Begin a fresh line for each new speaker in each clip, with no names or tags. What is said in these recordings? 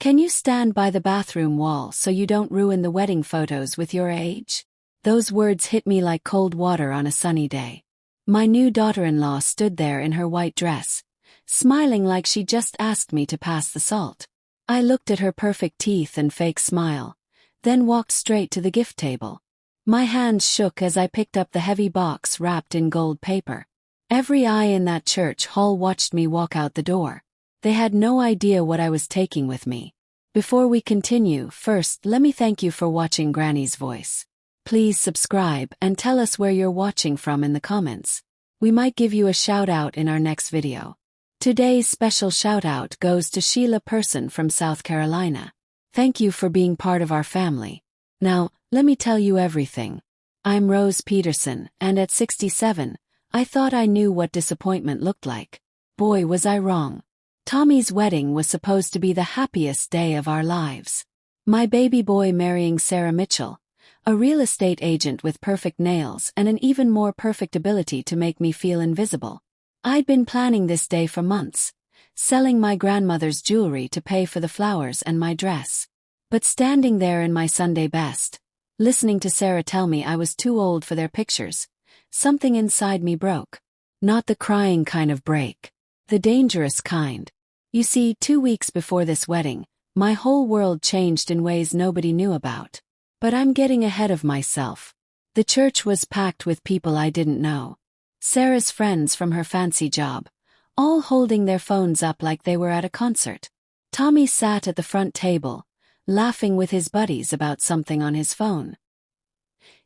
Can you stand by the bathroom wall so you don't ruin the wedding photos with your age? Those words hit me like cold water on a sunny day. My new daughter-in-law stood there in her white dress, smiling like she just asked me to pass the salt. I looked at her perfect teeth and fake smile, then walked straight to the gift table. My hands shook as I picked up the heavy box wrapped in gold paper. Every eye in that church hall watched me walk out the door. They had no idea what I was taking with me. Before we continue, first let me thank you for watching Granny's Voice. Please subscribe and tell us where you're watching from in the comments. We might give you a shout out in our next video. Today's special shout out goes to Sheila Person from South Carolina. Thank you for being part of our family. Now, let me tell you everything. I'm Rose Peterson, and at 67, I thought I knew what disappointment looked like. Boy, was I wrong. Tommy's wedding was supposed to be the happiest day of our lives. My baby boy marrying Sarah Mitchell, a real estate agent with perfect nails and an even more perfect ability to make me feel invisible. I'd been planning this day for months, selling my grandmother's jewelry to pay for the flowers and my dress. But standing there in my Sunday best, listening to Sarah tell me I was too old for their pictures, something inside me broke. Not the crying kind of break. The dangerous kind. You see, 2 weeks before this wedding, my whole world changed in ways nobody knew about. But I'm getting ahead of myself. The church was packed with people I didn't know. Sarah's friends from her fancy job, all holding their phones up like they were at a concert. Tommy sat at the front table, laughing with his buddies about something on his phone.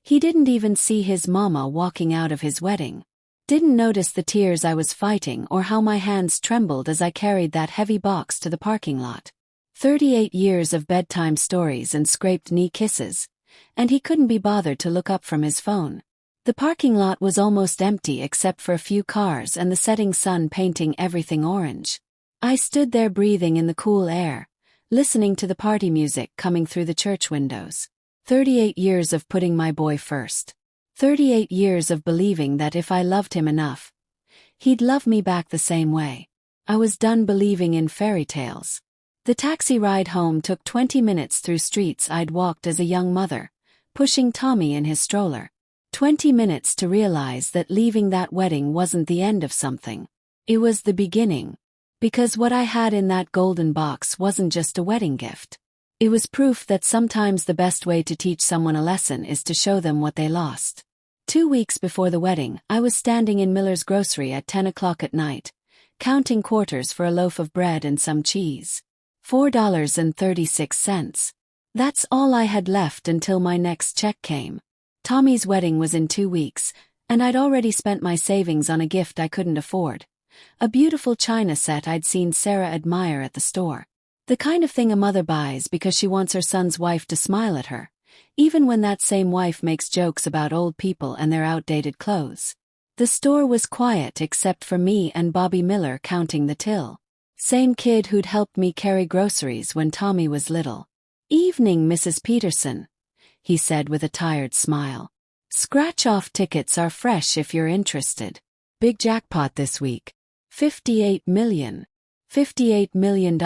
He didn't even see his mama walking out of his wedding. Didn't notice the tears I was fighting or how my hands trembled as I carried that heavy box to the parking lot. 38 years of bedtime stories and scraped knee kisses, and he couldn't be bothered to look up from his phone. The parking lot was almost empty except for a few cars and the setting sun painting everything orange. I stood there breathing in the cool air, listening to the party music coming through the church windows. 38 years of putting my boy first. 38 years of believing that if I loved him enough, he'd love me back the same way. I was done believing in fairy tales. The taxi ride home took 20 minutes through streets I'd walked as a young mother, pushing Tommy in his stroller. 20 minutes to realize that leaving that wedding wasn't the end of something. It was the beginning. Because what I had in that golden box wasn't just a wedding gift. It was proof that sometimes the best way to teach someone a lesson is to show them what they lost. 2 weeks before the wedding, I was standing in Miller's grocery at 10 o'clock at night, counting quarters for a loaf of bread and some cheese. $4.36. That's all I had left until my next check came. Tommy's wedding was in 2 weeks, and I'd already spent my savings on a gift I couldn't afford. A beautiful china set I'd seen Sarah admire at the store. The kind of thing a mother buys because she wants her son's wife to smile at her, even when that same wife makes jokes about old people and their outdated clothes. The store was quiet except for me and Bobby Miller counting the till. Same kid who'd helped me carry groceries when Tommy was little. "Evening, Mrs. Peterson," he said with a tired smile. "Scratch-off tickets are fresh if you're interested. Big jackpot this week. $58 million. $58 million.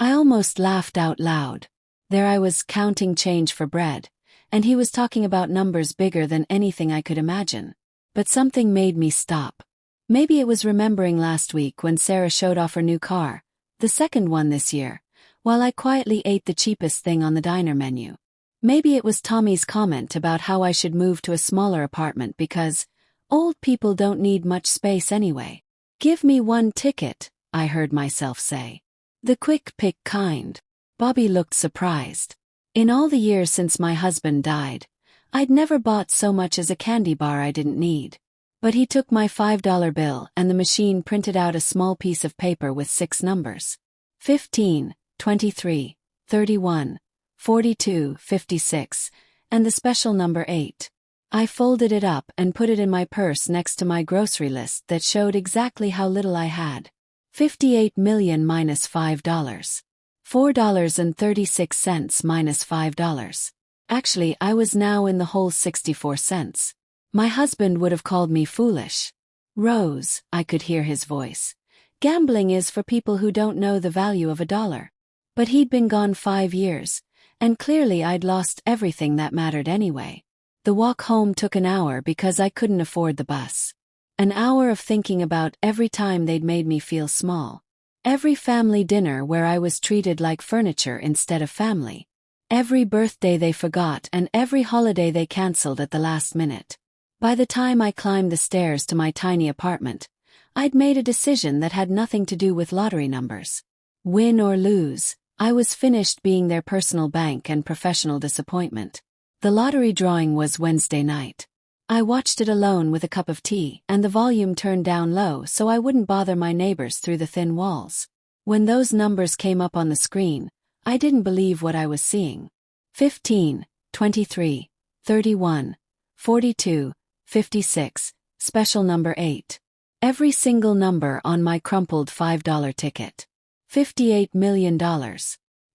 I almost laughed out loud. There I was counting change for bread, and he was talking about numbers bigger than anything I could imagine. But something made me stop. Maybe it was remembering last week when Sarah showed off her new car, the second one this year, while I quietly ate the cheapest thing on the diner menu. Maybe it was Tommy's comment about how I should move to a smaller apartment because old people don't need much space anyway. "Give me one ticket," I heard myself say. "The quick pick kind." Bobby looked surprised. In all the years since my husband died, I'd never bought so much as a candy bar I didn't need. But he took my $5 bill and the machine printed out a small piece of paper with 6 numbers. 15, 23, 31, 42, 56, and the special number 8. I folded it up and put it in my purse next to my grocery list that showed exactly how little I had. 58 million minus $5. $4.36 minus $5. Actually, I was now in the whole 64 cents. My husband would have called me foolish. "Rose," I could hear his voice. "Gambling is for people who don't know the value of a dollar. But he'd been gone 5 years, and clearly I'd lost everything that mattered anyway. The walk home took an hour because I couldn't afford the bus. An hour of thinking about every time they'd made me feel small. Every family dinner where I was treated like furniture instead of family. Every birthday they forgot and every holiday they cancelled at the last minute. By the time I climbed the stairs to my tiny apartment, I'd made a decision that had nothing to do with lottery numbers. Win or lose, I was finished being their personal bank and professional disappointment. The lottery drawing was Wednesday night. I watched it alone with a cup of tea and the volume turned down low so I wouldn't bother my neighbors through the thin walls. When those numbers came up on the screen, I didn't believe what I was seeing. 15, 23, 31, 42, 56, special number 8. Every single number on my crumpled $5 ticket. $58 million.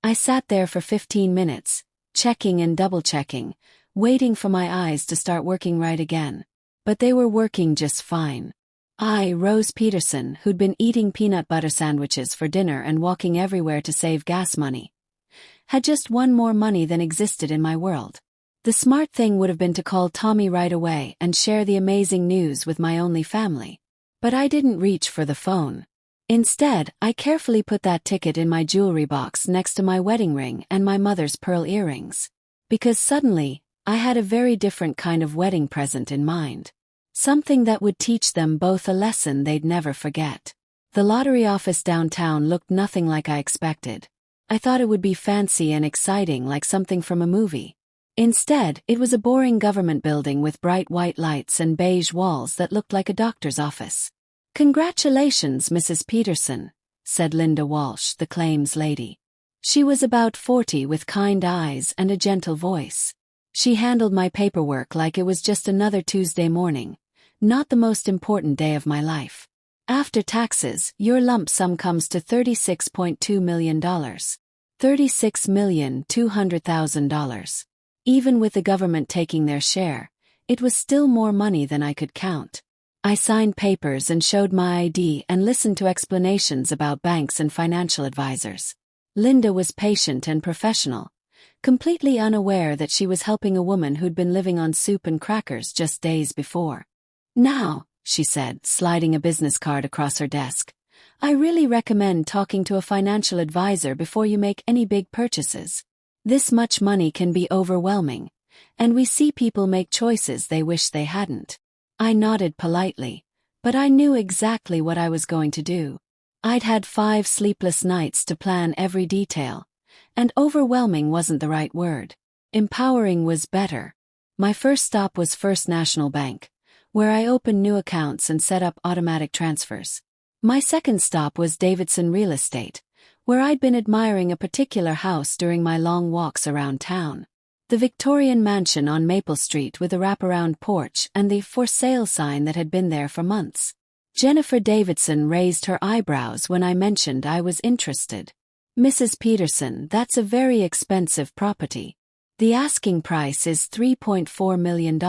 I sat there for 15 minutes, checking and double-checking, waiting for my eyes to start working right again. But they were working just fine. I, Rose Peterson, who'd been eating peanut butter sandwiches for dinner and walking everywhere to save gas money, had just won more money than existed in my world. The smart thing would have been to call Tommy right away and share the amazing news with my only family. But I didn't reach for the phone. Instead, I carefully put that ticket in my jewelry box next to my wedding ring and my mother's pearl earrings. Because suddenly, I had a very different kind of wedding present in mind. Something that would teach them both a lesson they'd never forget. The lottery office downtown looked nothing like I expected. I thought it would be fancy and exciting like something from a movie. Instead, it was a boring government building with bright white lights and beige walls that looked like a doctor's office. "Congratulations, Mrs. Peterson," said Linda Walsh, the claims lady. She was about 40 with kind eyes and a gentle voice. She handled my paperwork like it was just another Tuesday morning, not the most important day of my life. "After taxes, your lump sum comes to $36.2 million. $36,200,000. Even with the government taking their share, it was still more money than I could count. I signed papers and showed my ID and listened to explanations about banks and financial advisors. Linda was patient and professional, completely unaware that she was helping a woman who'd been living on soup and crackers just days before. "Now," she said, sliding a business card across her desk, "I really recommend talking to a financial advisor before you make any big purchases. This much money can be overwhelming, and we see people make choices they wish they hadn't." I nodded politely, but I knew exactly what I was going to do. I'd had 5 sleepless nights to plan every detail, and overwhelming wasn't the right word. Empowering was better. My first stop was First National Bank, where I opened new accounts and set up automatic transfers. My second stop was Davidson Real Estate, where I'd been admiring a particular house during my long walks around town. The Victorian mansion on Maple Street with a wraparound porch and the "for sale" sign that had been there for months. Jennifer Davidson raised her eyebrows when I mentioned I was interested. "Mrs. Peterson, that's a very expensive property. The asking price is $3.4 million.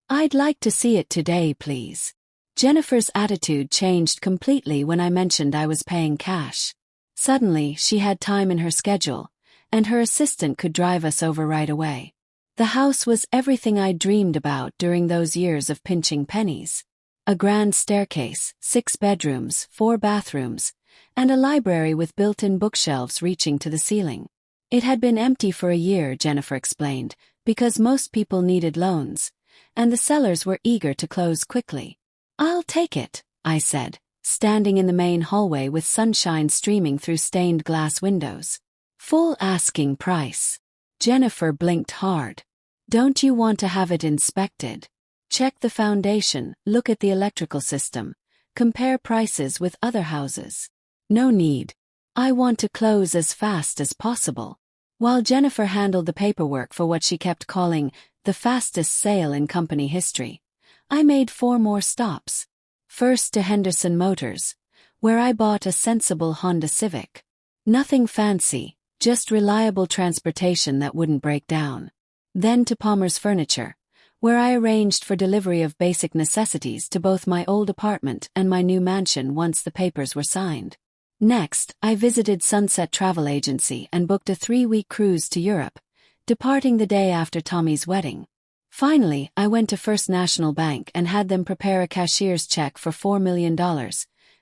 I'd like to see it today, please." Jennifer's attitude changed completely when I mentioned I was paying cash. Suddenly, she had time in her schedule, and her assistant could drive us over right away. The house was everything I'd dreamed about during those years of pinching pennies. A grand staircase, 6 bedrooms, 4 bathrooms, and a library with built-in bookshelves reaching to the ceiling. It had been empty for a year, Jennifer explained, because most people needed loans, and the sellers were eager to close quickly. "I'll take it," I said, standing in the main hallway with sunshine streaming through stained glass windows. "Full asking price." Jennifer blinked hard. "Don't you want to have it inspected? Check the foundation, look at the electrical system, compare prices with other houses." "No need. I want to close as fast as possible." While Jennifer handled the paperwork for what she kept calling the fastest sale in company history, I made 4 more stops. First to Henderson Motors, where I bought a sensible Honda Civic. Nothing fancy, just reliable transportation that wouldn't break down. Then to Palmer's Furniture, where I arranged for delivery of basic necessities to both my old apartment and my new mansion once the papers were signed. Next, I visited Sunset Travel Agency and booked a 3-week cruise to Europe, departing the day after Tommy's wedding. Finally, I went to First National Bank and had them prepare a cashier's check for $4 million,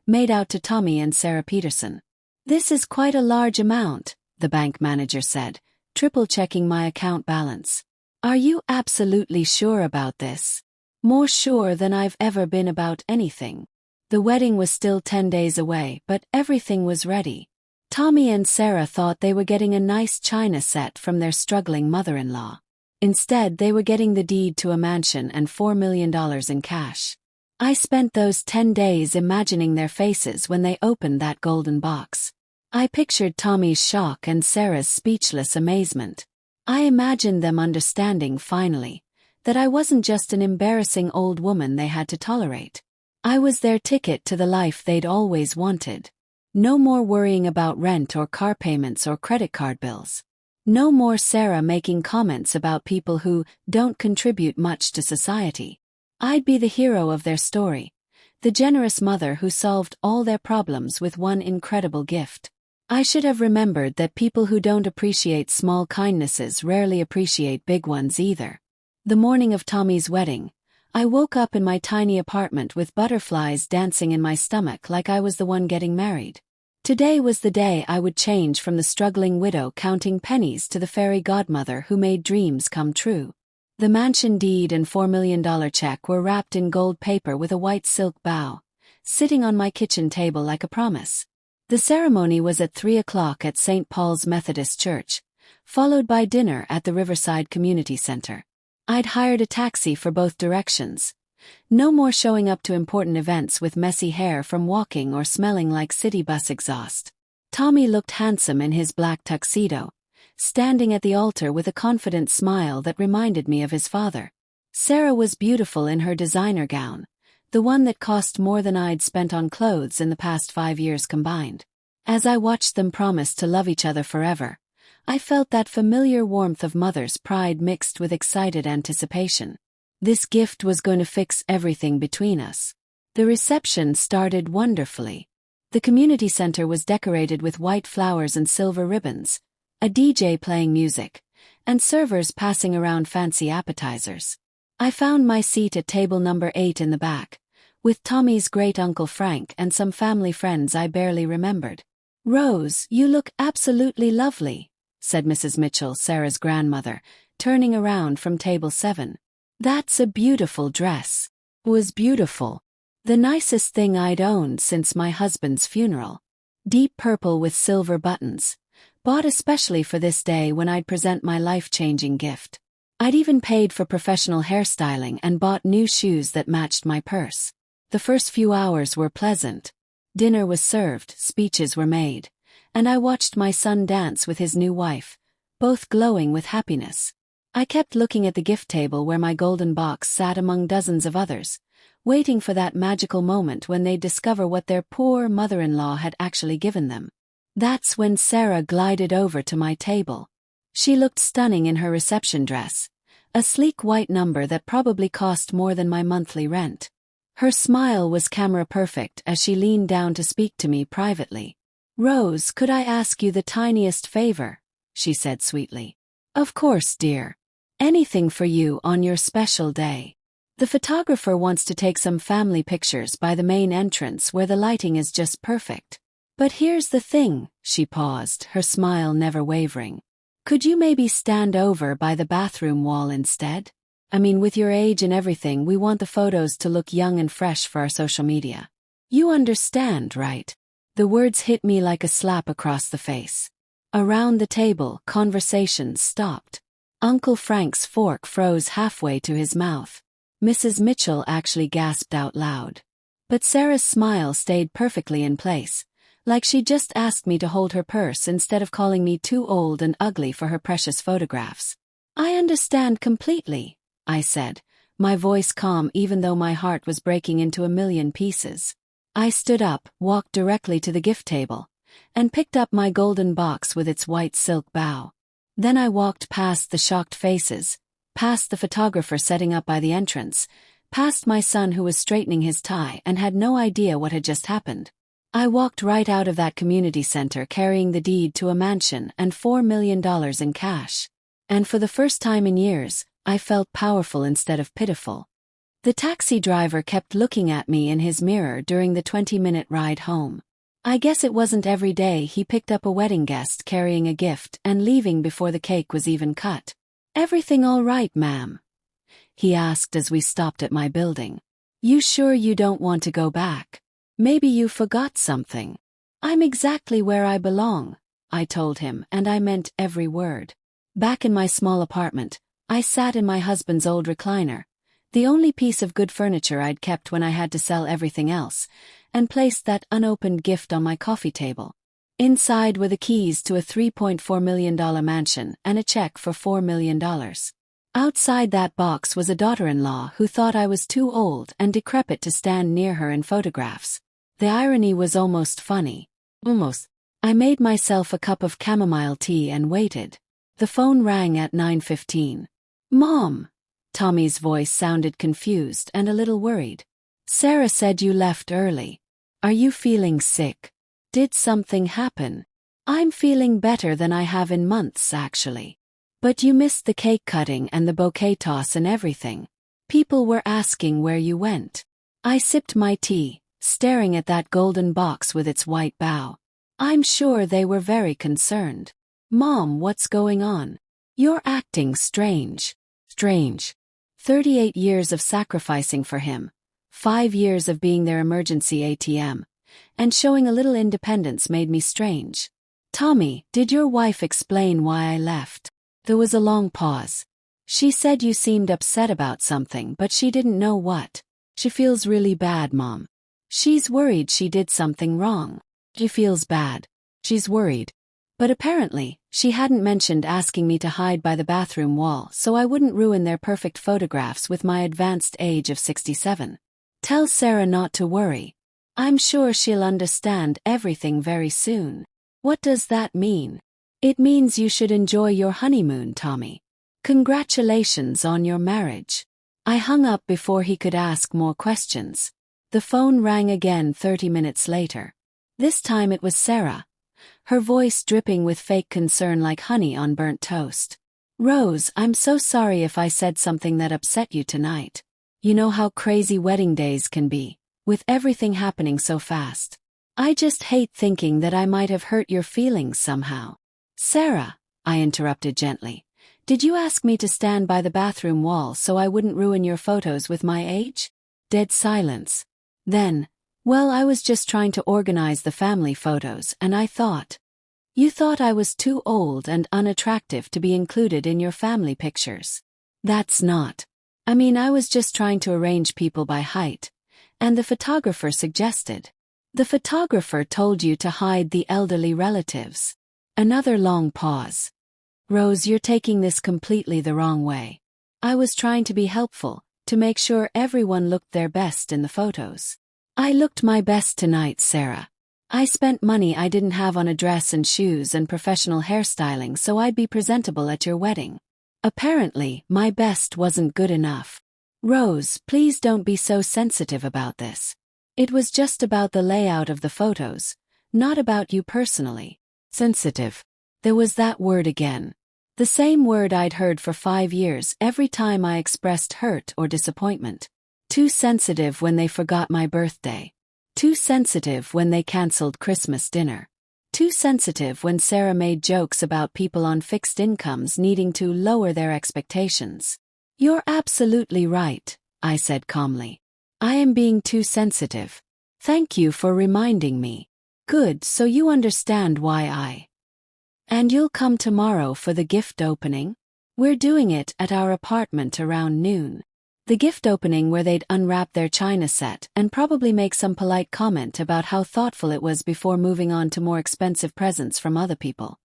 made out to Tommy and Sarah Peterson. "This is quite a large amount," the bank manager said, triple-checking my account balance. "Are you absolutely sure about this?" "More sure than I've ever been about anything." The wedding was still 10 days away, but everything was ready. Tommy and Sarah thought they were getting a nice china set from their struggling mother-in-law. Instead, they were getting the deed to a mansion and $4 million in cash. I spent those 10 days imagining their faces when they opened that golden box. I pictured Tommy's shock and Sarah's speechless amazement. I imagined them understanding, finally, that I wasn't just an embarrassing old woman they had to tolerate. I was their ticket to the life they'd always wanted. No more worrying about rent or car payments or credit card bills. No more Sarah making comments about people who don't contribute much to society. I'd be the hero of their story, the generous mother who solved all their problems with one incredible gift. I should have remembered that people who don't appreciate small kindnesses rarely appreciate big ones either. The morning of Tommy's wedding, I woke up in my tiny apartment with butterflies dancing in my stomach like I was the one getting married. Today was the day I would change from the struggling widow counting pennies to the fairy godmother who made dreams come true. The mansion deed and $4 million check were wrapped in gold paper with a white silk bow, sitting on my kitchen table like a promise. The ceremony was at 3 o'clock at St. Paul's Methodist Church, followed by dinner at the Riverside Community Center. I'd hired a taxi for both directions. No more showing up to important events with messy hair from walking or smelling like city bus exhaust. Tommy looked handsome in his black tuxedo, standing at the altar with a confident smile that reminded me of his father. Sarah was beautiful in her designer gown, the one that cost more than I'd spent on clothes in the past 5 years combined. As I watched them promise to love each other forever, I felt that familiar warmth of mother's pride mixed with excited anticipation. This gift was going to fix everything between us. The reception started wonderfully. The community center was decorated with white flowers and silver ribbons, a DJ playing music, and servers passing around fancy appetizers. I found my seat at table number 8 in the back, with Tommy's great-uncle Frank and some family friends I barely remembered. "Rose, you look absolutely lovely," said Mrs. Mitchell, Sarah's grandmother, turning around from table 7. "That's a beautiful dress." Was beautiful. The nicest thing I'd owned since my husband's funeral. Deep purple with silver buttons, bought especially for this day when I'd present my life-changing gift. I'd even paid for professional hairstyling and bought new shoes that matched my purse. The first few hours were pleasant. Dinner was served, speeches were made, and I watched my son dance with his new wife, both glowing with happiness. I kept looking at the gift table where my golden box sat among dozens of others, waiting for that magical moment when they'd discover what their poor mother-in-law had actually given them. That's when Sarah glided over to my table. She looked stunning in her reception dress, a sleek white number that probably cost more than my monthly rent. Her smile was camera perfect as she leaned down to speak to me privately. "Rose, could I ask you the tiniest favor?" she said sweetly. "Of course, dear. Anything for you on your special day. The photographer wants to take some family pictures by the main entrance where the lighting is just perfect. But here's the thing," she paused, her smile never wavering. "Could you maybe stand over by the bathroom wall instead? I mean, with your age and everything, we want the photos to look young and fresh for our social media. You understand, right?" The words hit me like a slap across the face. Around the table, conversations stopped. Uncle Frank's fork froze halfway to his mouth. Mrs. Mitchell actually gasped out loud. But Sarah's smile stayed perfectly in place, like she just asked me to hold her purse instead of calling me too old and ugly for her precious photographs. "I understand completely," I said, my voice calm even though my heart was breaking into a million pieces. I stood up, walked directly to the gift table, and picked up my golden box with its white silk bow. Then I walked past the shocked faces, past the photographer setting up by the entrance, past my son who was straightening his tie and had no idea what had just happened. I walked right out of that community center carrying the deed to a mansion and $4 million in cash. And for the first time in years, I felt powerful instead of pitiful. The taxi driver kept looking at me in his mirror during the 20-minute ride home. I guess it wasn't every day he picked up a wedding guest carrying a gift and leaving before the cake was even cut. "Everything all right, ma'am?" he asked as we stopped at my building. "You sure you don't want to go back? Maybe you forgot something." "I'm exactly where I belong," I told him, and I meant every word. Back in my small apartment, I sat in my husband's old recliner, the only piece of good furniture I'd kept when I had to sell everything else, and placed that unopened gift on my coffee table. Inside were the keys to a $3.4 million mansion and a check for $4 million. Outside that box was a daughter-in-law who thought I was too old and decrepit to stand near her in photographs. The irony was almost funny. Almost. I made myself a cup of chamomile tea and waited. The phone rang at 9:15. "Mom." Tommy's voice sounded confused and a little worried. "Sarah said you left early. Are you feeling sick? Did something happen?" "I'm feeling better than I have in months, actually. But you missed the cake cutting and the bouquet toss and everything. People were asking where you went." I sipped my tea, staring at that golden box with its white bow. I'm sure they were very concerned. "Mom, what's going on? You're acting strange." Strange. 38 years of sacrificing for him, 5 years of being their emergency ATM, and showing a little independence made me strange. "Tommy, did your wife explain why I left?" There was a long pause. "She said you seemed upset about something, but she didn't know what." "She feels really bad, Mom. She's worried she did something wrong." "She feels bad. She's worried." But apparently, she hadn't mentioned asking me to hide by the bathroom wall so I wouldn't ruin their perfect photographs with my advanced age of 67. "Tell Sarah not to worry. I'm sure she'll understand everything very soon." "What does that mean?" "It means you should enjoy your honeymoon, Tommy. Congratulations on your marriage." I hung up before he could ask more questions. The phone rang again 30 minutes later. This time it was Sarah, her voice dripping with fake concern like honey on burnt toast. "Rose, I'm so sorry if I said something that upset you tonight. You know how crazy wedding days can be, with everything happening so fast. I just hate thinking that I might have hurt your feelings somehow." "Sarah," I interrupted gently, "did you ask me to stand by the bathroom wall so I wouldn't ruin your photos with my age?" Dead silence. Then, "Well, I was just trying to organize the family photos and I thought." "You thought I was too old and unattractive to be included in your family pictures." "That's not. I mean, I was just trying to arrange people by height, and the photographer suggested." "The photographer told you to hide the elderly relatives." Another long pause. "Rose, you're taking this completely the wrong way. I was trying to be helpful, to make sure everyone looked their best in the photos." "I looked my best tonight, Sarah. I spent money I didn't have on a dress and shoes and professional hairstyling so I'd be presentable at your wedding. Apparently, my best wasn't good enough." "Rose, please don't be so sensitive about this. It was just about the layout of the photos, not about you personally." Sensitive. There was that word again. The same word I'd heard for 5 years every time I expressed hurt or disappointment. Too sensitive when they forgot my birthday. Too sensitive when they canceled Christmas dinner. Too sensitive when Sarah made jokes about people on fixed incomes needing to lower their expectations. "You're absolutely right," I said calmly. "I am being too sensitive. Thank you for reminding me." "Good, so you understand why I." "And you'll come tomorrow for the gift opening?" "We're doing it at our apartment around noon." The gift opening where they'd unwrap their china set and probably make some polite comment about how thoughtful it was before moving on to more expensive presents from other people.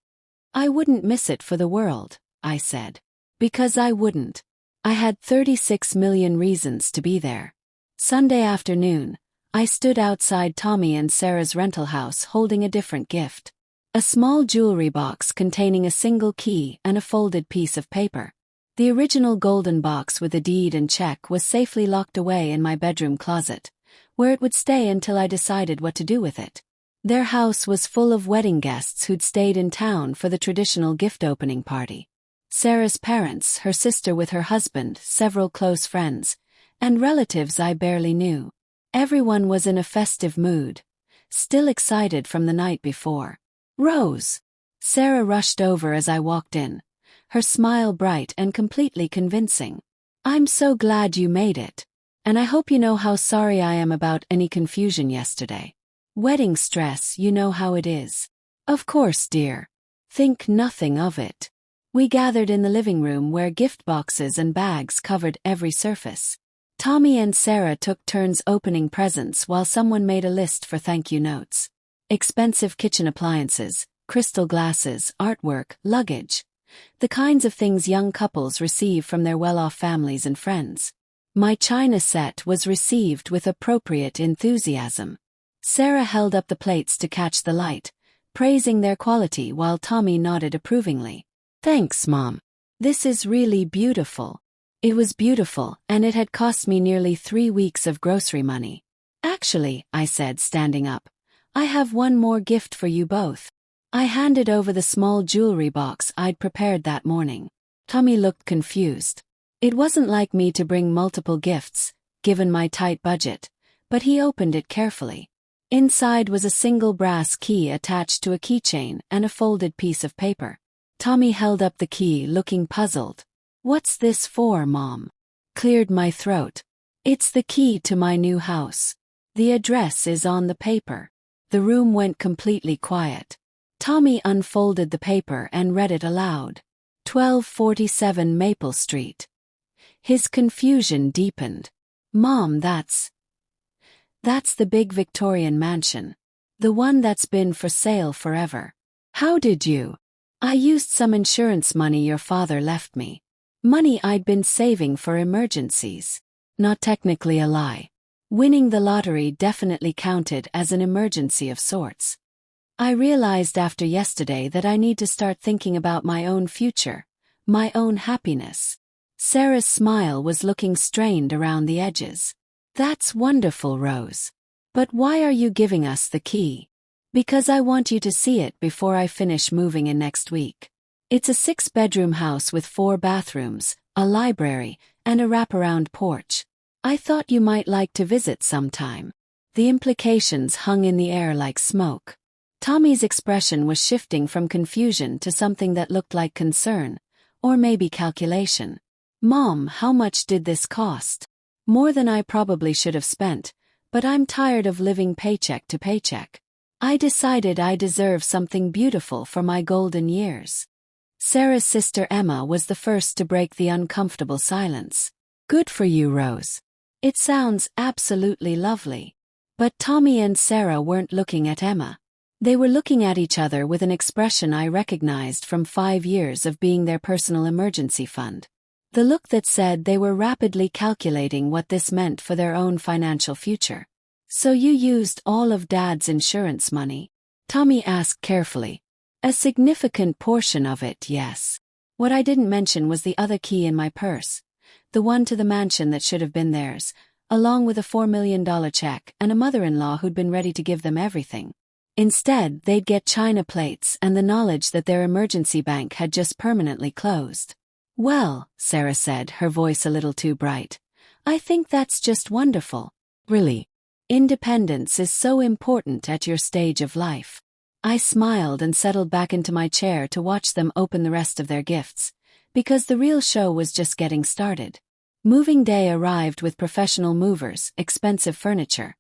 "I wouldn't miss it for the world," I said. Because I wouldn't. I had 36 million reasons to be there. Sunday afternoon, I stood outside Tommy and Sarah's rental house holding a different gift. A small jewelry box containing a single key and a folded piece of paper. The original golden box with the deed and check was safely locked away in my bedroom closet, where it would stay until I decided what to do with it. Their house was full of wedding guests who'd stayed in town for the traditional gift opening party. Sarah's parents, her sister with her husband, several close friends, and relatives I barely knew. Everyone was in a festive mood, still excited from the night before. "Rose!" Sarah rushed over as I walked in, her smile bright and completely convincing. "I'm so glad you made it. And I hope you know how sorry I am about any confusion yesterday. Wedding stress, you know how it is." "Of course, dear. Think nothing of it." We gathered in the living room where gift boxes and bags covered every surface. Tommy and Sarah took turns opening presents while someone made a list for thank you notes. Expensive kitchen appliances, crystal glasses, artwork, luggage. The kinds of things young couples receive from their well-off families and friends. My china set was received with appropriate enthusiasm. Sarah held up the plates to catch the light, praising their quality while Tommy nodded approvingly. "Thanks, Mom. This is really beautiful." It was beautiful, and it had cost me nearly 3 weeks of grocery money. "Actually," I said, standing up, "I have one more gift for you both." I handed over the small jewelry box I'd prepared that morning. Tommy looked confused. It wasn't like me to bring multiple gifts, given my tight budget, but he opened it carefully. Inside was a single brass key attached to a keychain and a folded piece of paper. Tommy held up the key, looking puzzled. "What's this for, Mom?" Cleared my throat. "It's the key to my new house. The address is on the paper." The room went completely quiet. Tommy unfolded the paper and read it aloud. 1247 Maple Street. His confusion deepened. "Mom, that's the big Victorian mansion. The one that's been for sale forever. How did you?" "I used some insurance money your father left me. Money I'd been saving for emergencies." Not technically a lie. Winning the lottery definitely counted as an emergency of sorts. I realized after yesterday that I need to start thinking about my own future, my own happiness. Sarah's smile was looking strained around the edges. "That's wonderful, Rose. But why are you giving us the key?" "Because I want you to see it before I finish moving in next week. It's a 6-bedroom house with 4 bathrooms, a library, and a wraparound porch. I thought you might like to visit sometime." The implications hung in the air like smoke. Tommy's expression was shifting from confusion to something that looked like concern, or maybe calculation. "Mom, how much did this cost?" "More than I probably should have spent, but I'm tired of living paycheck to paycheck. I decided I deserve something beautiful for my golden years." Sarah's sister Emma was the first to break the uncomfortable silence. "Good for you, Rose. It sounds absolutely lovely." But Tommy and Sarah weren't looking at Emma. They were looking at each other with an expression I recognized from 5 years of being their personal emergency fund. The look that said they were rapidly calculating what this meant for their own financial future. "So you used all of Dad's insurance money?" Tommy asked carefully. "A significant portion of it, yes. What I didn't mention was the other key in my purse, the one to the mansion that should have been theirs, along with a $4 million check and a mother-in-law who'd been ready to give them everything. Instead, they'd get china plates and the knowledge that their emergency bank had just permanently closed." "Well," Sarah said, her voice a little too bright, "I think that's just wonderful. Really. Independence is so important at your stage of life." I smiled and settled back into my chair to watch them open the rest of their gifts, because the real show was just getting started. Moving day arrived with professional movers, expensive furniture,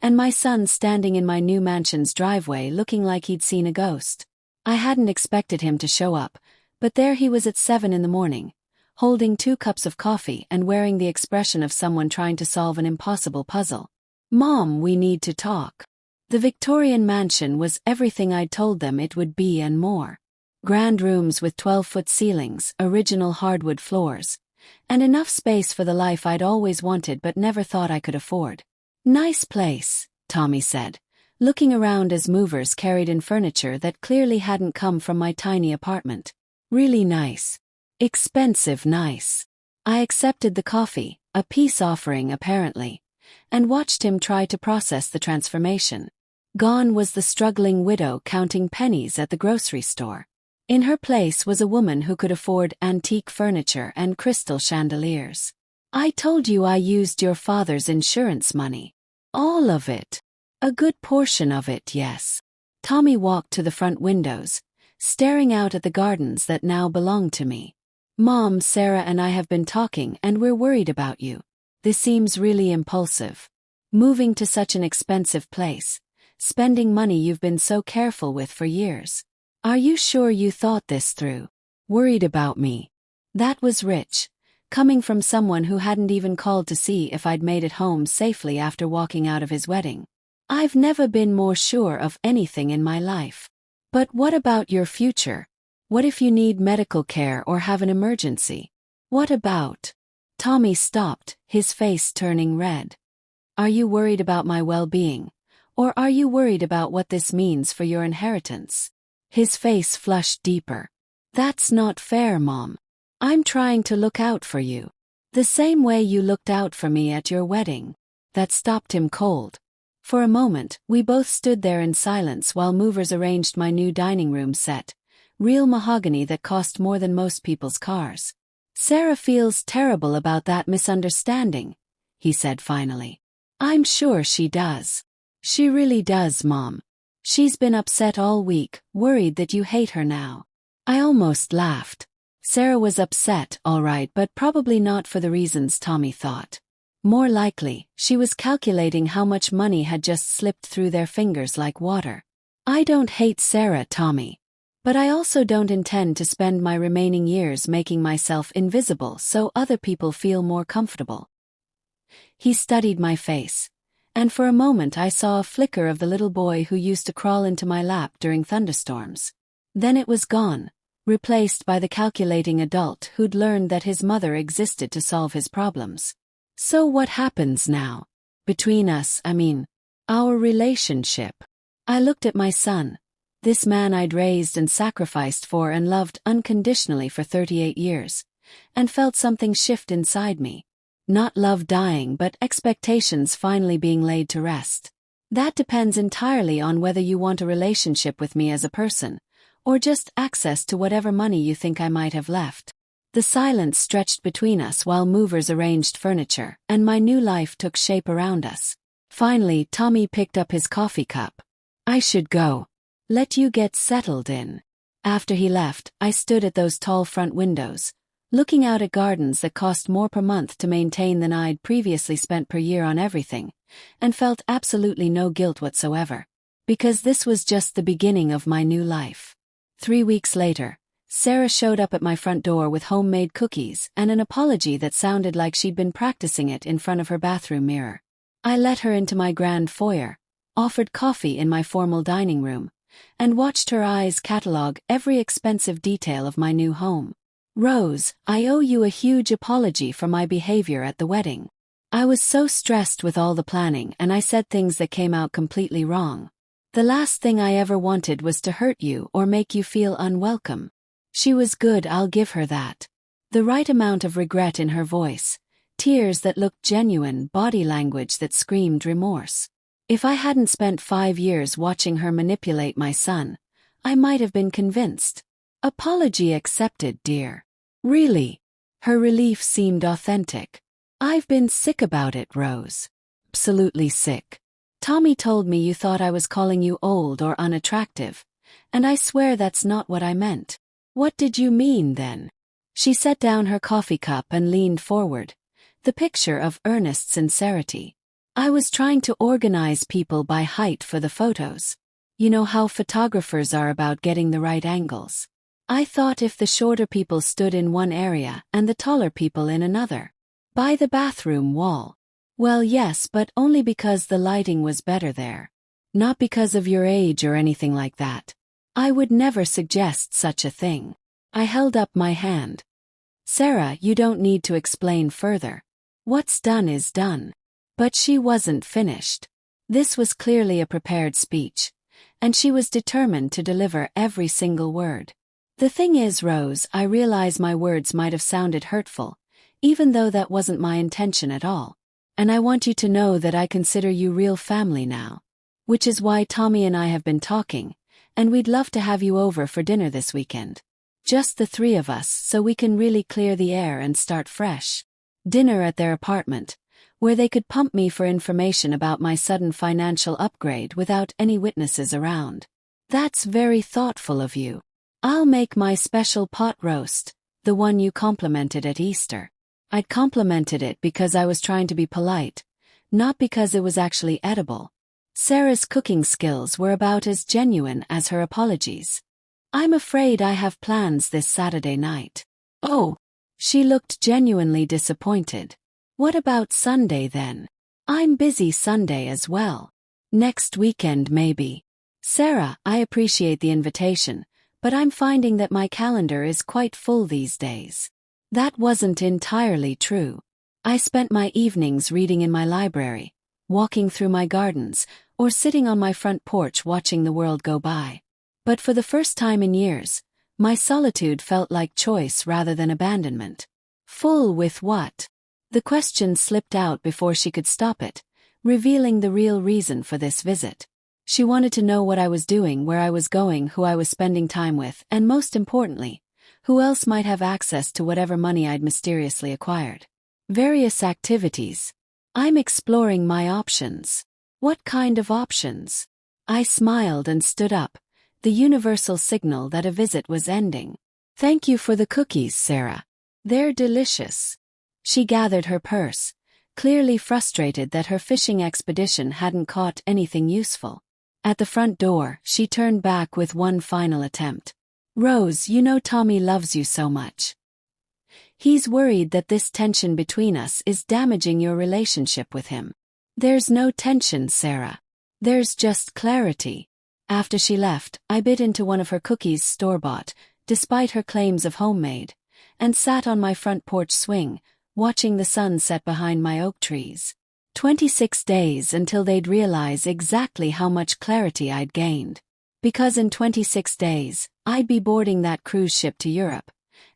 and my son standing in my new mansion's driveway looking like he'd seen a ghost. I hadn't expected him to show up, but there he was at 7 in the morning, holding 2 cups of coffee and wearing the expression of someone trying to solve an impossible puzzle. "Mom, we need to talk." The Victorian mansion was everything I'd told them it would be and more. Grand rooms with 12-foot ceilings, original hardwood floors, and enough space for the life I'd always wanted but never thought I could afford. "Nice place," Tommy said, looking around as movers carried in furniture that clearly hadn't come from my tiny apartment. "Really nice. Expensive nice." I accepted the coffee, a peace offering apparently, and watched him try to process the transformation. Gone was the struggling widow counting pennies at the grocery store. In her place was a woman who could afford antique furniture and crystal chandeliers. I told you I used your father's insurance money. All of it. A good portion of it, yes. Tommy walked to the front windows, staring out at the gardens that now belonged to me. Mom, Sarah and I have been talking and we're worried about you. This seems really impulsive. Moving to such an expensive place, spending money you've been so careful with for years. Are you sure you thought this through? Worried about me. That was rich, coming from someone who hadn't even called to see if I'd made it home safely after walking out of his wedding. I've never been more sure of anything in my life. But what about your future? What if you need medical care or have an emergency? What about? Tommy stopped, his face turning red. Are you worried about my well-being? Or are you worried about what this means for your inheritance? His face flushed deeper. That's not fair, Mom. I'm trying to look out for you. The same way you looked out for me at your wedding. That stopped him cold. For a moment, we both stood there in silence while movers arranged my new dining room set. Real mahogany that cost more than most people's cars. Sarah feels terrible about that misunderstanding, he said finally. I'm sure she does. She really does, Mom. She's been upset all week, worried that you hate her now. I almost laughed. Sarah was upset, all right, but probably not for the reasons Tommy thought. More likely, she was calculating how much money had just slipped through their fingers like water. I don't hate Sarah, Tommy. But I also don't intend to spend my remaining years making myself invisible so other people feel more comfortable. He studied my face. And for a moment I saw a flicker of the little boy who used to crawl into my lap during thunderstorms. Then it was gone, replaced by the calculating adult who'd learned that his mother existed to solve his problems. So what happens now? Between us, our relationship. I looked at my son, this man I'd raised and sacrificed for and loved unconditionally for 38 years, and felt something shift inside me. Not love dying, but expectations finally being laid to rest. That depends entirely on whether you want a relationship with me as a person, or just access to whatever money you think I might have left. The silence stretched between us while movers arranged furniture, and my new life took shape around us. Finally, Tommy picked up his coffee cup. I should go. Let you get settled in. After he left, I stood at those tall front windows, looking out at gardens that cost more per month to maintain than I'd previously spent per year on everything, and felt absolutely no guilt whatsoever. Because this was just the beginning of my new life. 3 weeks later, Sarah showed up at my front door with homemade cookies and an apology that sounded like she'd been practicing it in front of her bathroom mirror. I let her into my grand foyer, offered coffee in my formal dining room, and watched her eyes catalog every expensive detail of my new home. Rose, I owe you a huge apology for my behavior at the wedding. I was so stressed with all the planning and I said things that came out completely wrong. The last thing I ever wanted was to hurt you or make you feel unwelcome. She was good, I'll give her that. The right amount of regret in her voice, tears that looked genuine, body language that screamed remorse. If I hadn't spent 5 years watching her manipulate my son, I might have been convinced. Apology accepted, dear. Really? Her relief seemed authentic. I've been sick about it, Rose. Absolutely sick. Tommy told me you thought I was calling you old or unattractive, and I swear that's not what I meant. What did you mean then? She set down her coffee cup and leaned forward, the picture of earnest sincerity. I was trying to organize people by height for the photos. You know how photographers are about getting the right angles. I thought if the shorter people stood in one area and the taller people in another. By the bathroom wall. Well, yes, but only because the lighting was better there. Not because of your age or anything like that. I would never suggest such a thing. I held up my hand. Sarah, you don't need to explain further. What's done is done. But she wasn't finished. This was clearly a prepared speech, and she was determined to deliver every single word. The thing is, Rose, I realize my words might have sounded hurtful, even though that wasn't my intention at all. And I want you to know that I consider you real family now. which is why Tommy and I have been talking, and we'd love to have you over for dinner this weekend. Just the three of us, so we can really clear the air and start fresh. Dinner at their apartment, where they could pump me for information about my sudden financial upgrade without any witnesses around. That's very thoughtful of you. I'll make my special pot roast, the one you complimented at Easter. I'd complimented it because I was trying to be polite, not because it was actually edible. Sarah's cooking skills were about as genuine as her apologies. I'm afraid I have plans this Saturday night. Oh. She looked genuinely disappointed. What about Sunday then? I'm busy Sunday as well. Next weekend maybe. Sarah, I appreciate the invitation, but I'm finding that my calendar is quite full these days. That wasn't entirely true. I spent my evenings reading in my library, walking through my gardens, or sitting on my front porch watching the world go by. But for the first time in years, my solitude felt like choice rather than abandonment. Full with what? The question slipped out before she could stop it, revealing the real reason for this visit. She wanted to know what I was doing, where I was going, who I was spending time with, and most importantly, who else might have access to whatever money I'd mysteriously acquired. Various activities. I'm exploring my options. What kind of options? I smiled and stood up, the universal signal that a visit was ending. Thank you for the cookies, Sarah. They're delicious. She gathered her purse, clearly frustrated that her fishing expedition hadn't caught anything useful. At the front door, she turned back with one final attempt. Rose, you know Tommy loves you so much. He's worried that this tension between us is damaging your relationship with him. There's no tension, Sarah. There's just clarity. After she left, I bit into one of her cookies store-bought, despite her claims of homemade, and sat on my front porch swing, watching the sun set behind my oak trees. 26 days until they'd realize exactly how much clarity I'd gained. Because in 26 days, I'd be boarding that cruise ship to Europe,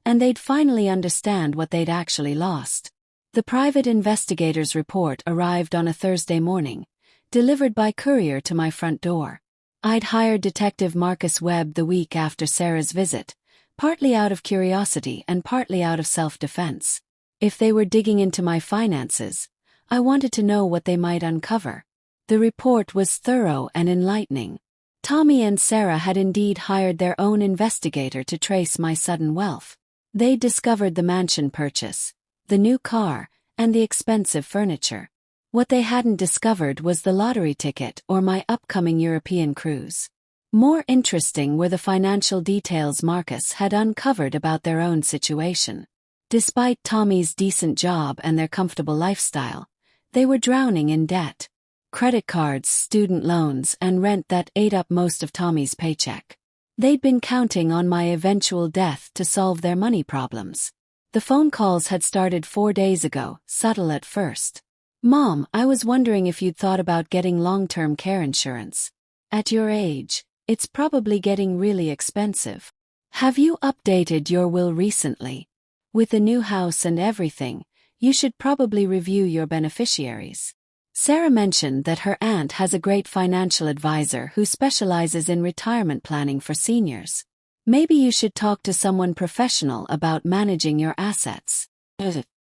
and they'd finally understand what they'd actually lost. The private investigator's report arrived on a Thursday morning, delivered by courier to my front door. I'd hired Detective Marcus Webb the week after Sarah's visit, partly out of curiosity and partly out of self-defense. If they were digging into my finances, I wanted to know what they might uncover. The report was thorough and enlightening. Tommy and Sarah had indeed hired their own investigator to trace my sudden wealth. They discovered the mansion purchase, the new car, and the expensive furniture. What they hadn't discovered was the lottery ticket or my upcoming European cruise. More interesting were the financial details Marcus had uncovered about their own situation. Despite Tommy's decent job and their comfortable lifestyle, they were drowning in debt. Credit cards, student loans, and rent that ate up most of Tommy's paycheck. They'd been counting on my eventual death to solve their money problems. The phone calls had started 4 days ago, subtle at first. Mom, I was wondering if you'd thought about getting long-term care insurance. At your age, it's probably getting really expensive. Have you updated your will recently? With the new house and everything, you should probably review your beneficiaries. Sarah mentioned that her aunt has a great financial advisor who specializes in retirement planning for seniors. Maybe you should talk to someone professional about managing your assets.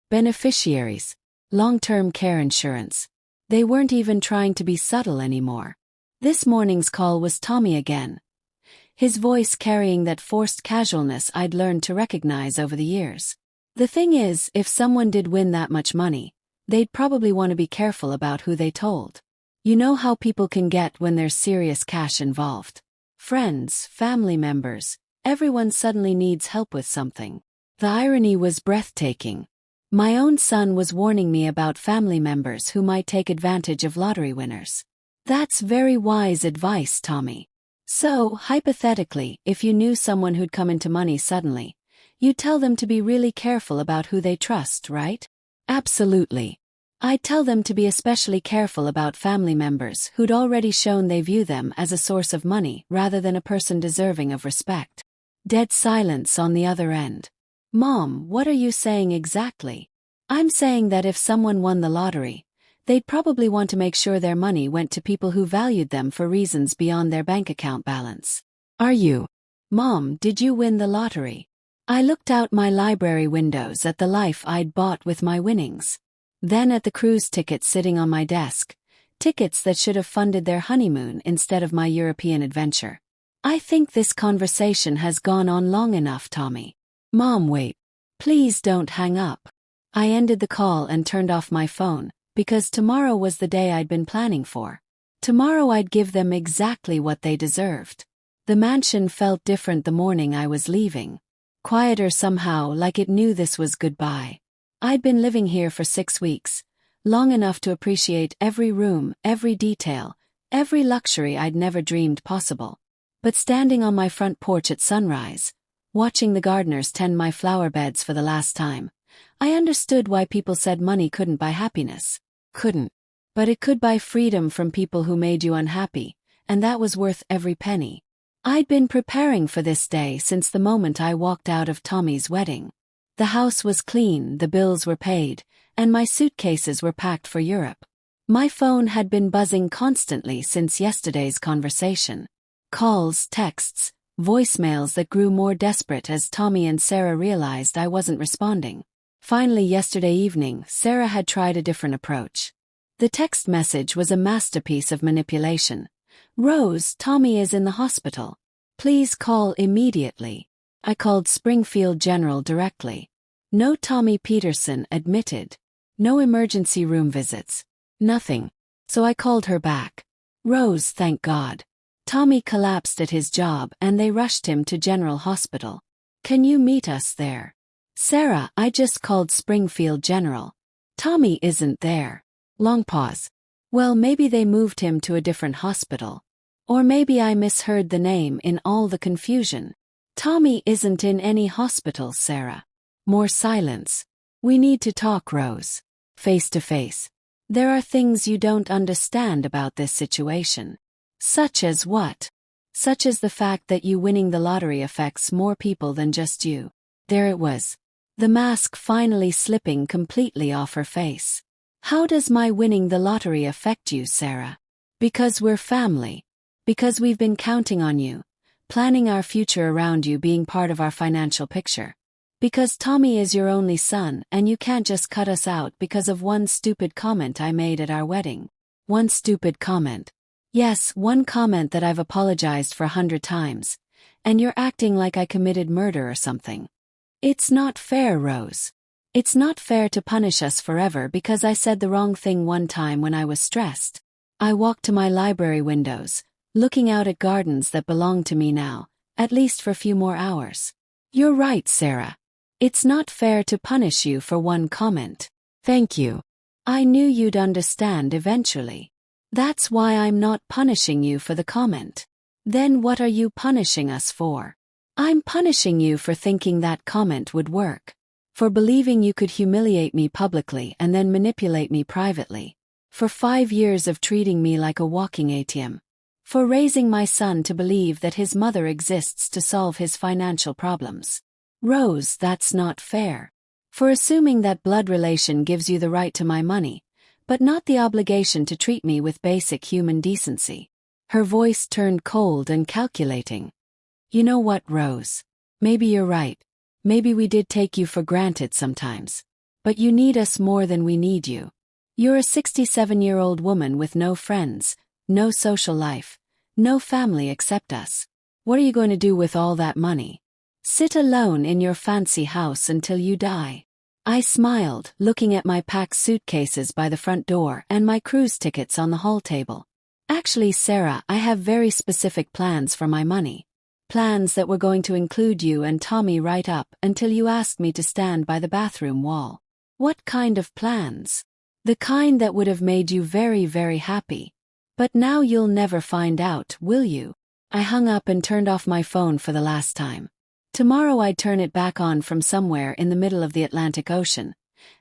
Beneficiaries. Long-term care insurance. They weren't even trying to be subtle anymore. This morning's call was Tommy again, his voice carrying that forced casualness I'd learned to recognize over the years. The thing is, if someone did win that much money, they'd probably want to be careful about who they told. You know how people can get when there's serious cash involved. Friends, family members, everyone suddenly needs help with something. The irony was breathtaking. My own son was warning me about family members who might take advantage of lottery winners. That's very wise advice, Tommy. So, hypothetically, if you knew someone who'd come into money suddenly, you'd tell them to be really careful about who they trust, right? Absolutely. I'd tell them to be especially careful about family members who'd already shown they view them as a source of money rather than a person deserving of respect. Dead silence on the other end. Mom, what are you saying exactly? I'm saying that if someone won the lottery, They'd probably want to make sure their money went to people who valued them for reasons beyond their bank account balance. Are you? Mom, did you win the lottery? I looked out my library windows at the life I'd bought with my winnings. Then at the cruise tickets sitting on my desk, tickets that should have funded their honeymoon instead of my European adventure. I think this conversation has gone on long enough, Tommy. Mom, wait. Please don't hang up. I ended the call and turned off my phone, because tomorrow was the day I'd been planning for. Tomorrow I'd give them exactly what they deserved. The mansion felt different the morning I was leaving. Quieter somehow, like it knew this was goodbye. I'd been living here for 6 weeks, long enough to appreciate every room, every detail, every luxury I'd never dreamed possible. But standing on my front porch at sunrise, watching the gardeners tend my flower beds for the last time, I understood why people said money couldn't buy happiness. Couldn't. But it could buy freedom from people who made you unhappy, and that was worth every penny. I'd been preparing for this day since the moment I walked out of Tommy's wedding. The house was clean, the bills were paid, and my suitcases were packed for Europe. My phone had been buzzing constantly since yesterday's conversation. Calls, texts, voicemails that grew more desperate as Tommy and Sarah realized I wasn't responding. Finally, yesterday evening, Sarah had tried a different approach. The text message was a masterpiece of manipulation. Rose, Tommy is in the hospital. Please call immediately. I called Springfield General directly. No Tommy Peterson admitted. No emergency room visits. Nothing. So I called her back. Rose, thank God. Tommy collapsed at his job and they rushed him to General Hospital. Can you meet us there? Sarah, I just called Springfield General. Tommy isn't there. Long pause. Well, maybe they moved him to a different hospital. Or maybe I misheard the name in all the confusion. Tommy isn't in any hospital, Sarah. More silence. We need to talk, Rose. Face to face. There are things you don't understand about this situation. Such as what? Such as the fact that you winning the lottery affects more people than just you. There it was. The mask finally slipping completely off her face. How does my winning the lottery affect you, Sarah? Because we're family. Because we've been counting on you, planning our future around you being part of our financial picture. Because Tommy is your only son and you can't just cut us out because of one stupid comment I made at our wedding. One stupid comment. Yes, one comment that I've apologized for 100 times. And you're acting like I committed murder or something. It's not fair, Rose. It's not fair to punish us forever because I said the wrong thing one time when I was stressed. I walked to my library windows, looking out at gardens that belong to me now, at least for a few more hours. You're right, Sarah. It's not fair to punish you for one comment. Thank you. I knew you'd understand eventually. That's why I'm not punishing you for the comment. Then what are you punishing us for? I'm punishing you for thinking that comment would work. For believing you could humiliate me publicly and then manipulate me privately. For 5 years of treating me like a walking ATM. For raising my son to believe that his mother exists to solve his financial problems. Rose, that's not fair. For assuming that blood relation gives you the right to my money, but not the obligation to treat me with basic human decency. Her voice turned cold and calculating. You know what, Rose? Maybe you're right. Maybe we did take you for granted sometimes. But you need us more than we need you. You're a 67-year-old woman with no friends, no social life, no family except us. What are you going to do with all that money? Sit alone in your fancy house until you die. I smiled, looking at my packed suitcases by the front door and my cruise tickets on the hall table. Actually, Sarah, I have very specific plans for my money. Plans that were going to include you and Tommy right up until you asked me to stand by the bathroom wall. What kind of plans? The kind that would have made you very, very happy. But now you'll never find out, will you? I hung up and turned off my phone for the last time. Tomorrow I'd turn it back on from somewhere in the middle of the Atlantic Ocean,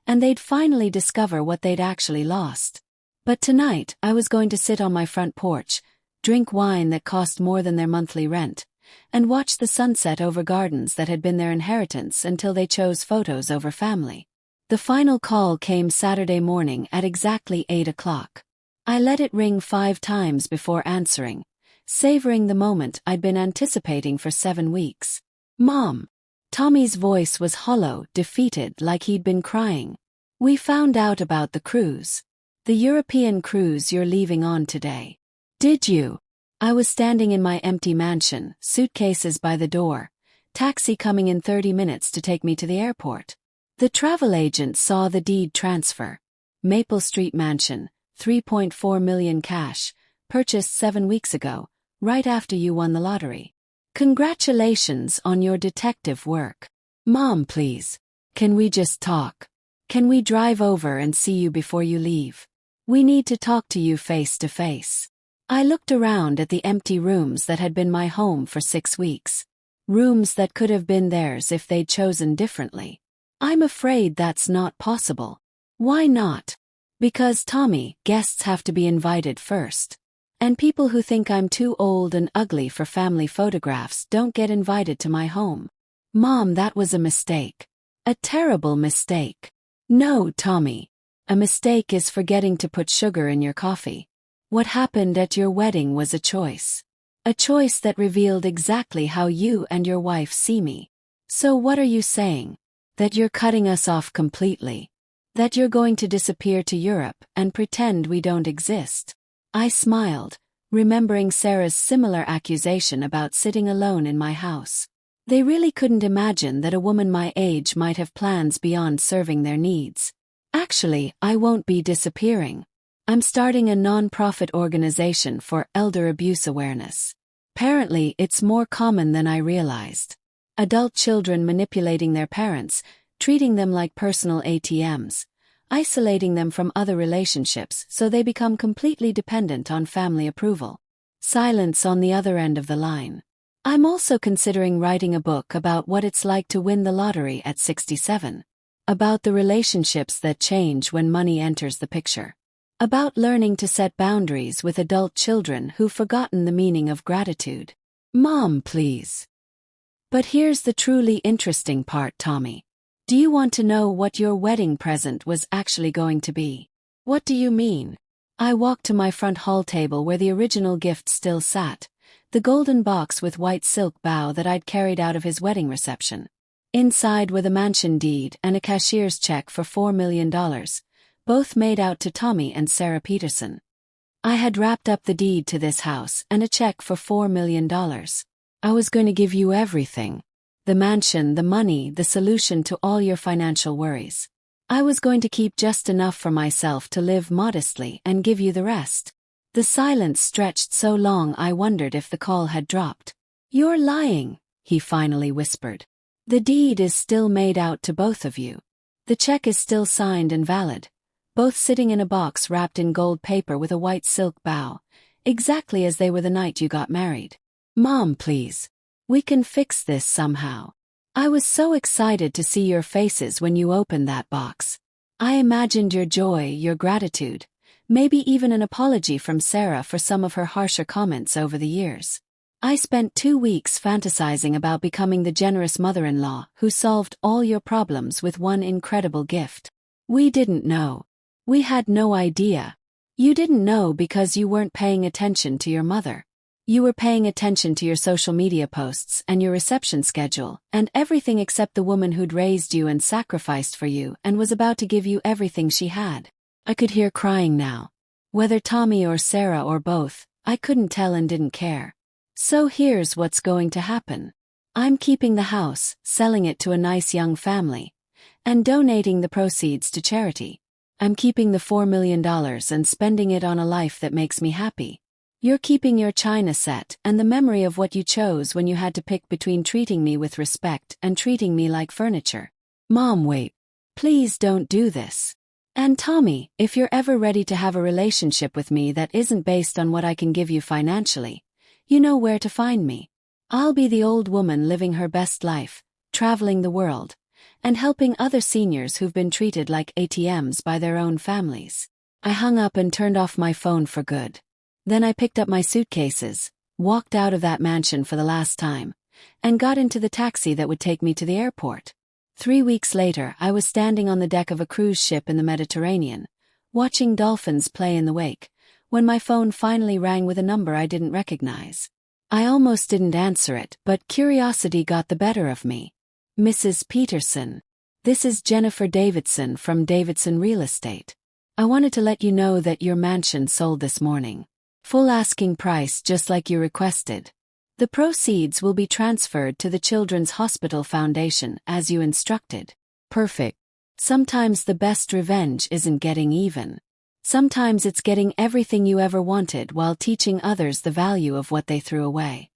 and they'd finally discover what they'd actually lost. But tonight I was going to sit on my front porch, drink wine that cost more than their monthly rent, and watch the sunset over gardens that had been their inheritance until they chose photos over family. The final call came Saturday morning at exactly 8 o'clock. I let it ring 5 times before answering, savoring the moment I'd been anticipating for 7 weeks. "Mom." Tommy's voice was hollow, defeated, like he'd been crying. "We found out about the cruise. The European cruise you're leaving on today." "Did you?" I was standing in my empty mansion, suitcases by the door, taxi coming in 30 minutes to take me to the airport. The travel agent saw the deed transfer. Maple Street Mansion, 3.4 million cash, purchased 7 weeks ago, right after you won the lottery. "Congratulations on your detective work." "Mom, please. Can we just talk? Can we drive over and see you before you leave? We need to talk to you face to face." I looked around at the empty rooms that had been my home for 6 weeks. Rooms that could have been theirs if they'd chosen differently. "I'm afraid that's not possible." "Why not?" "Because, Tommy, guests have to be invited first. And people who think I'm too old and ugly for family photographs don't get invited to my home." "Mom, that was a mistake. A terrible mistake." "No, Tommy. A mistake is forgetting to put sugar in your coffee. What happened at your wedding was a choice. A choice that revealed exactly how you and your wife see me. So what are you saying? That you're cutting us off completely? That you're going to disappear to Europe and pretend we don't exist?" I smiled, remembering Sarah's similar accusation about sitting alone in my house. They really couldn't imagine that a woman my age might have plans beyond serving their needs. "Actually, I won't be disappearing. I'm starting a non-profit organization for elder abuse awareness. Apparently, it's more common than I realized. Adult children manipulating their parents, treating them like personal ATMs, isolating them from other relationships so they become completely dependent on family approval." Silence on the other end of the line. "I'm also considering writing a book about what it's like to win the lottery at 67. About the relationships that change when money enters the picture. About learning to set boundaries with adult children who've forgotten the meaning of gratitude." "Mom, please." "But here's the truly interesting part, Tommy. Do you want to know what your wedding present was actually going to be?" "What do you mean?" I walked to my front hall table where the original gift still sat, the golden box with white silk bow that I'd carried out of his wedding reception. Inside were the mansion deed and a cashier's check for $4 million, both made out to Tommy and Sarah Peterson. I had wrapped up the deed to this house and a check for $4 million. I was going to give you everything. The mansion, the money, the solution to all your financial worries. I was going to keep just enough for myself to live modestly and give you the rest. The silence stretched so long I wondered if the call had dropped. "You're lying," he finally whispered. "The deed is still made out to both of you. The check is still signed and valid, both sitting in a box wrapped in gold paper with a white silk bow, exactly as they were the night you got married. Mom, please. We can fix this somehow. I was so excited to see your faces when you opened that box. I imagined your joy, your gratitude, maybe even an apology from Sarah for some of her harsher comments over the years. I spent 2 weeks fantasizing about becoming the generous mother-in-law who solved all your problems with one incredible gift. We didn't know. We had no idea. You didn't know because you weren't paying attention to your mother. You were paying attention to your social media posts and your reception schedule and everything except the woman who'd raised you and sacrificed for you and was about to give you everything she had. I could hear crying now. Whether Tommy or Sarah or both, I couldn't tell and didn't care. So here's what's going to happen. I'm keeping the house, selling it to a nice young family, and donating the proceeds to charity. I'm keeping the $4 million and spending it on a life that makes me happy. You're keeping your china set and the memory of what you chose when you had to pick between treating me with respect and treating me like furniture. Mom, wait. Please don't do this. And Tommy, if you're ever ready to have a relationship with me that isn't based on what I can give you financially, you know where to find me. I'll be the old woman living her best life, traveling the world, and helping other seniors who've been treated like ATMs by their own families. I hung up and turned off my phone for good. Then I picked up my suitcases, walked out of that mansion for the last time, and got into the taxi that would take me to the airport. 3 weeks later, I was standing on the deck of a cruise ship in the Mediterranean, watching dolphins play in the wake, when my phone finally rang with a number I didn't recognize. I almost didn't answer it, but curiosity got the better of me. Mrs. Peterson. This is Jennifer Davidson from Davidson Real Estate. I wanted to let you know that your mansion sold this morning. Full asking price just like you requested. The proceeds will be transferred to the Children's Hospital Foundation as you instructed. Perfect. Sometimes the best revenge isn't getting even. Sometimes it's getting everything you ever wanted while teaching others the value of what they threw away.